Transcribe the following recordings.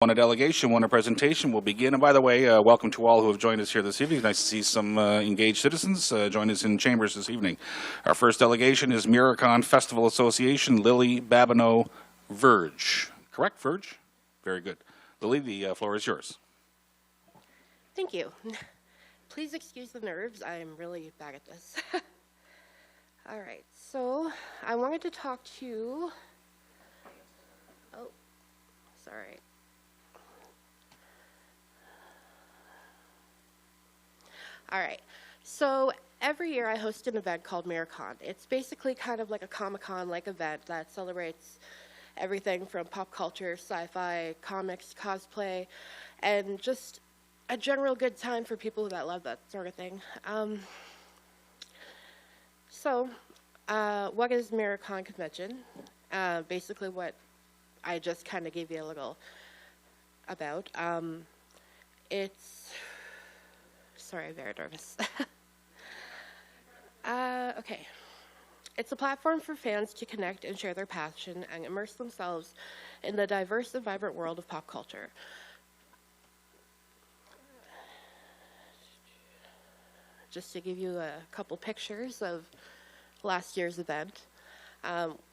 Won a delegation, won a presentation. We'll begin. And by the way, welcome to all who have joined us here this evening. Nice to see some engaged citizens join us in chambers this evening. Our first delegation is Miracon Festival Association, Lily Babineau Verge. Correct, Verge? Very good. Lily, the floor is yours. Thank you. Please excuse the nerves. I'm really bad at this. All right, so I wanted to talk to you. Oh, sorry. All right, so every year I host an event called Miracon. It's basically kind of like a Comic-Con-like event that celebrates everything from pop culture, sci-fi, comics, cosplay, and just a general good time for people that love that sort of thing. What is Miracon Convention? Basically what I just kind of gave you a little about. Sorry, I'm very nervous. Okay. It's a platform for fans to connect and share their passion and immerse themselves in the diverse and vibrant world of pop culture. Just to give you a couple pictures of last year's event.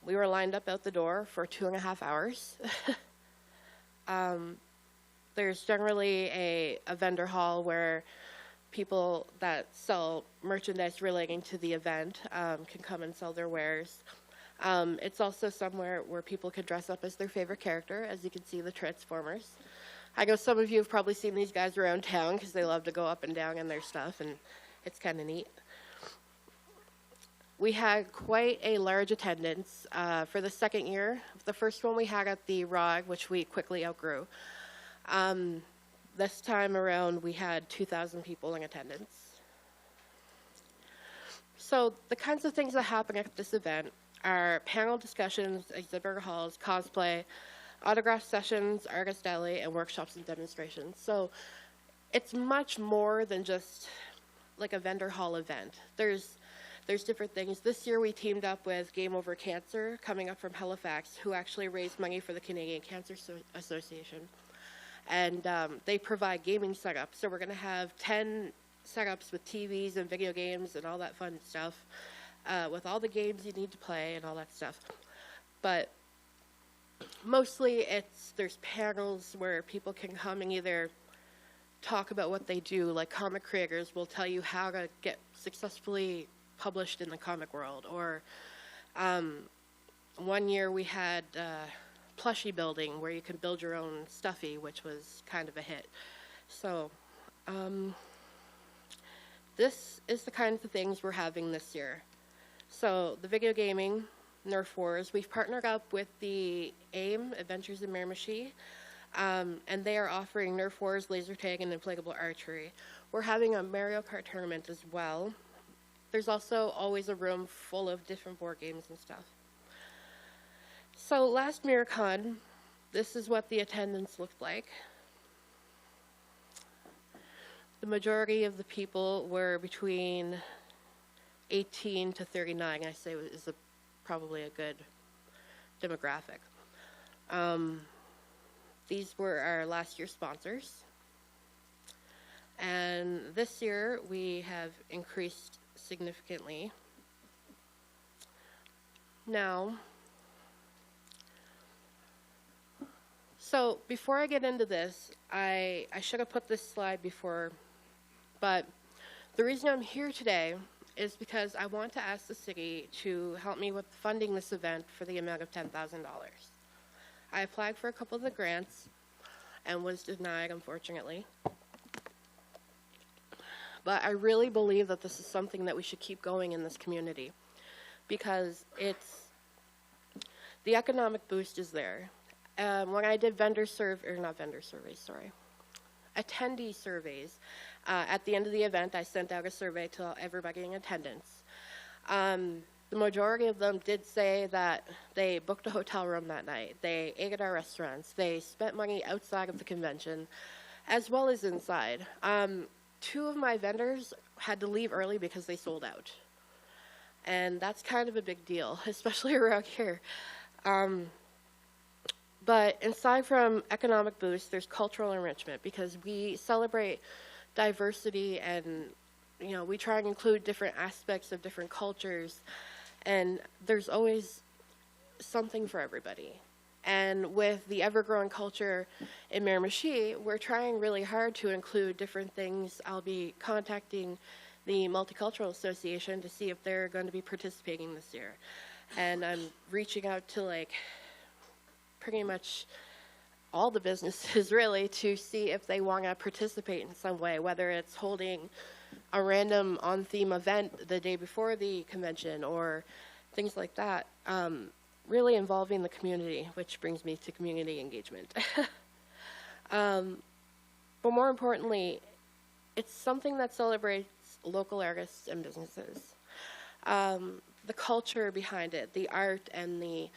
We were lined up out the door for 2.5 hours. There's generally a vendor hall where people that sell merchandise relating to the event can come and sell their wares. It's also somewhere where people can dress up as their favorite character, as you can see the Transformers. I know some of you have probably seen these guys around town because they love to go up and down in their stuff, and it's kind of neat. We had quite a large attendance for the second year. The first one we had at the ROG, which we quickly outgrew. This time around, we had 2,000 people in attendance. So the kinds of things that happen at this event are panel discussions, exhibitor halls, cosplay, autograph sessions, artist alley, and workshops and demonstrations. So it's much more than just like a vendor hall event. There's different things. This year we teamed up with Game Over Cancer, coming up from Halifax, who actually raised money for the Canadian Cancer Association. And they provide gaming setups. So we're going to have 10 setups with TVs and video games and all that fun stuff, with all the games you need to play and all that stuff. But mostly there's panels where people can come and either talk about what they do, like comic creators will tell you how to get successfully published in the comic world. Or one year we had plushie building where you can build your own stuffy, which was kind of a hit. So this is the kinds of things we're having this year. So the video gaming, Nerf Wars, we've partnered up with the AIM, Adventures in Miramichi, and they are offering Nerf Wars, laser tag, and inflatable archery. We're having a Mario Kart tournament as well. There's also always a room full of different board games and stuff. So last Miracon, this is what the attendance looked like. The majority of the people were between 18 to 39, I say is probably a good demographic. These were our last year's sponsors. And this year we have increased significantly. Now, so before I get into this, I should have put this slide before, but the reason I'm here today is because I want to ask the city to help me with funding this event for the amount of $10,000. I applied for a couple of the grants and was denied, unfortunately. But I really believe that this is something that we should keep going in this community because the economic boost is there. When I did attendee surveys, at the end of the event, I sent out a survey to everybody in attendance. The majority of them did say that they booked a hotel room that night. They ate at our restaurants. They spent money outside of the convention, as well as inside. 2 of my vendors had to leave early because they sold out. And that's kind of a big deal, especially around here. But aside from economic boost, there's cultural enrichment because we celebrate diversity and, you know, we try and include different aspects of different cultures, and there's always something for everybody. And with the ever-growing culture in Miramichi, we're trying really hard to include different things. I'll be contacting the Multicultural Association to see if they're going to be participating this year. And I'm reaching out to like pretty much all the businesses really to see if they want to participate in some way, whether it's holding a random on-theme event the day before the convention or things like that. Really involving the community, which brings me to community engagement. But more importantly, it's something that celebrates local artists and businesses. The culture behind it, the art and the,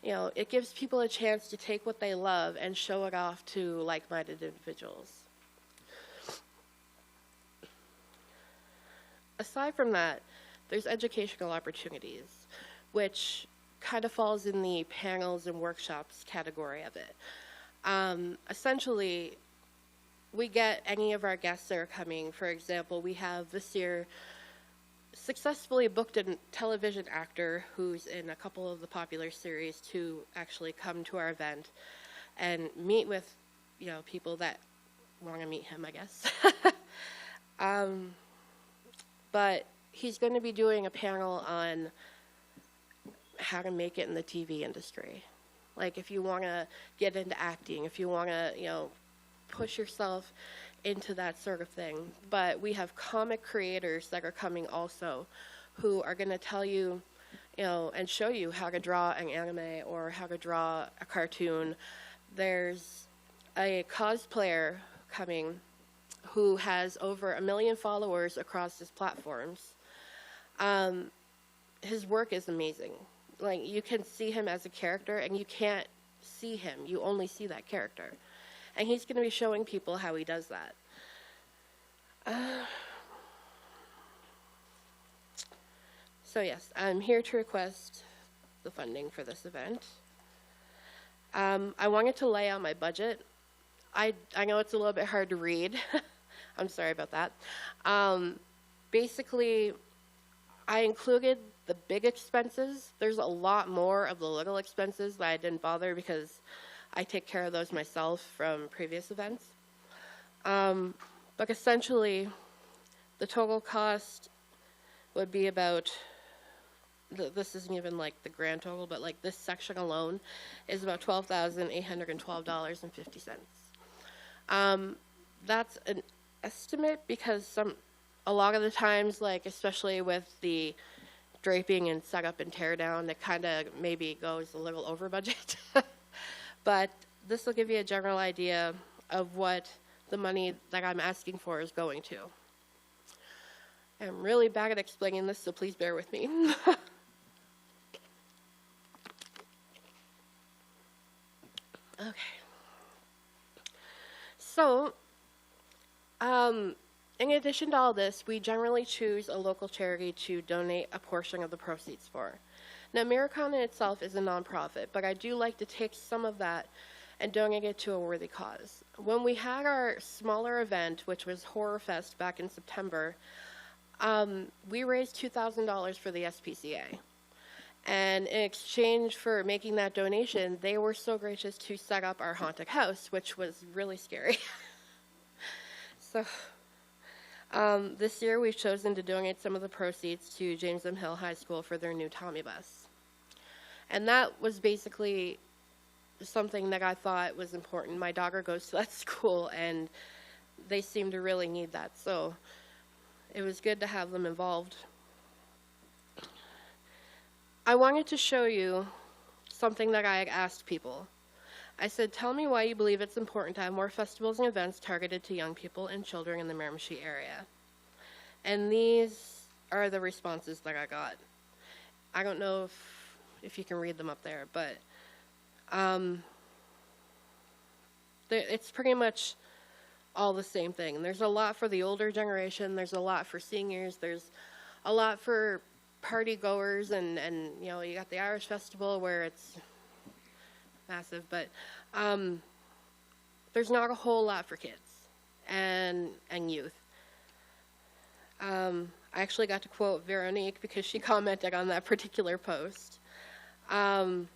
you know, it gives people a chance to take what they love and show it off to like-minded individuals. Aside from that, there's educational opportunities, which kind of falls in the panels and workshops category of it. Essentially, we get any of our guests that are coming. For example, we have this year successfully booked a television actor who's in a couple of the popular series to actually come to our event and meet with, you know, people that want to meet him, I guess. But he's going to be doing a panel on how to make it in the TV industry. Like if you want to get into acting, if you want to, you know, push yourself into that sort of thing. But we have comic creators that are coming also who are going to tell you, you know, and show you how to draw an anime or how to draw a cartoon. There's a cosplayer coming who has over 1 million followers across his platforms. His work is amazing. Like, you can see him as a character, and you can't see him. You only see that character. And he's going to be showing people how he does that. So yes, I'm here to request the funding for this event. I wanted to lay out my budget. I know it's a little bit hard to read. I'm sorry about that. Basically, I included the big expenses. There's a lot more of the little expenses that I didn't bother because I take care of those myself from previous events. But essentially, the total cost would be about, this isn't even like the grand total, but like this section alone is about $12,812.50. That's an estimate because a lot of the times, like especially with the draping and setup and tear down, it kind of maybe goes a little over budget. But this will give you a general idea of what the money that I'm asking for is going to. I'm really bad at explaining this, so please bear with me. Okay. So, in addition to all this, we generally choose a local charity to donate a portion of the proceeds for. Now, Miracon in itself is a nonprofit, but I do like to take some of that and donate it to a worthy cause. When we had our smaller event, which was Horror Fest back in September, we raised $2,000 for the SPCA. And in exchange for making that donation, they were so gracious to set up our haunted house, which was really scary. So, this year we've chosen to donate some of the proceeds to James M. Hill High School for their new Tommy bus. And that was basically something that I thought was important. My daughter goes to that school, and they seem to really need that. So it was good to have them involved. I wanted to show you something that I had asked people. I said, tell me why you believe it's important to have more festivals and events targeted to young people and children in the Miramichi area. And these are the responses that I got. I don't know if you can read them up there, but it's pretty much all the same thing. There's a lot for the older generation. There's a lot for seniors. There's a lot for party goers, and you know, you got the Irish Festival where it's massive, but there's not a whole lot for kids and youth. I actually got to quote Veronique because she commented on that particular post. But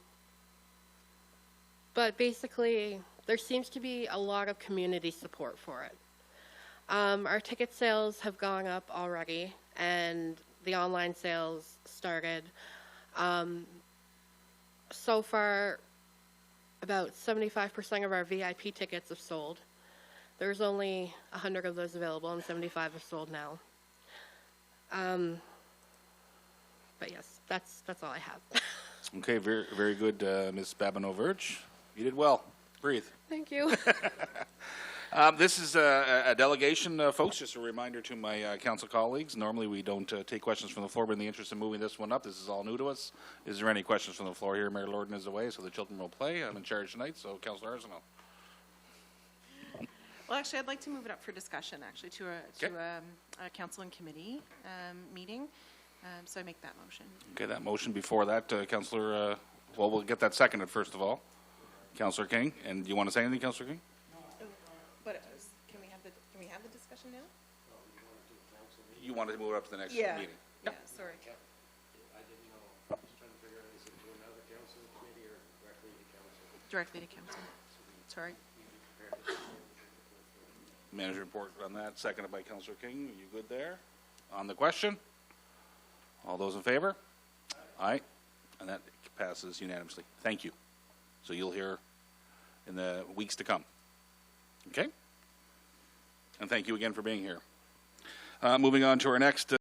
basically, there seems to be a lot of community support for it. Our ticket sales have gone up already, and the online sales started. So far, about 75% of our VIP tickets have sold. There's only 100 of those available, and 75 have sold now. But yes, that's all I have. Okay, very, very good, Ms. Babino-Verge. You did well. Breathe. Thank you. This is a delegation, folks. Just a reminder to my council colleagues. Normally, we don't take questions from the floor, but in the interest of moving this one up, this is all new to us. Is there any questions from the floor here? Mayor Lorden is away, so the children will play. I'm in charge tonight, so Councillor Arsenault. Well, actually, I'd like to move it up for discussion, actually, to a council and committee meeting. So I make that motion. Okay, that motion before that, Councillor, well, we'll get that seconded first of all. Councillor King, and do you want to say anything, Councillor King? But can we have the discussion now? You wanted to move it up to the next Yeah. meeting? Yeah, sorry. I didn't know. I was trying to figure out, is it to another council committee or directly to council? Directly to council. Sorry. Manager report on that, seconded by Councillor King. Are you good there? On the question? All those in favor? Aye. And that passes unanimously. Thank you. So you'll hear in the weeks to come. Okay? And thank you again for being here. Moving on to our next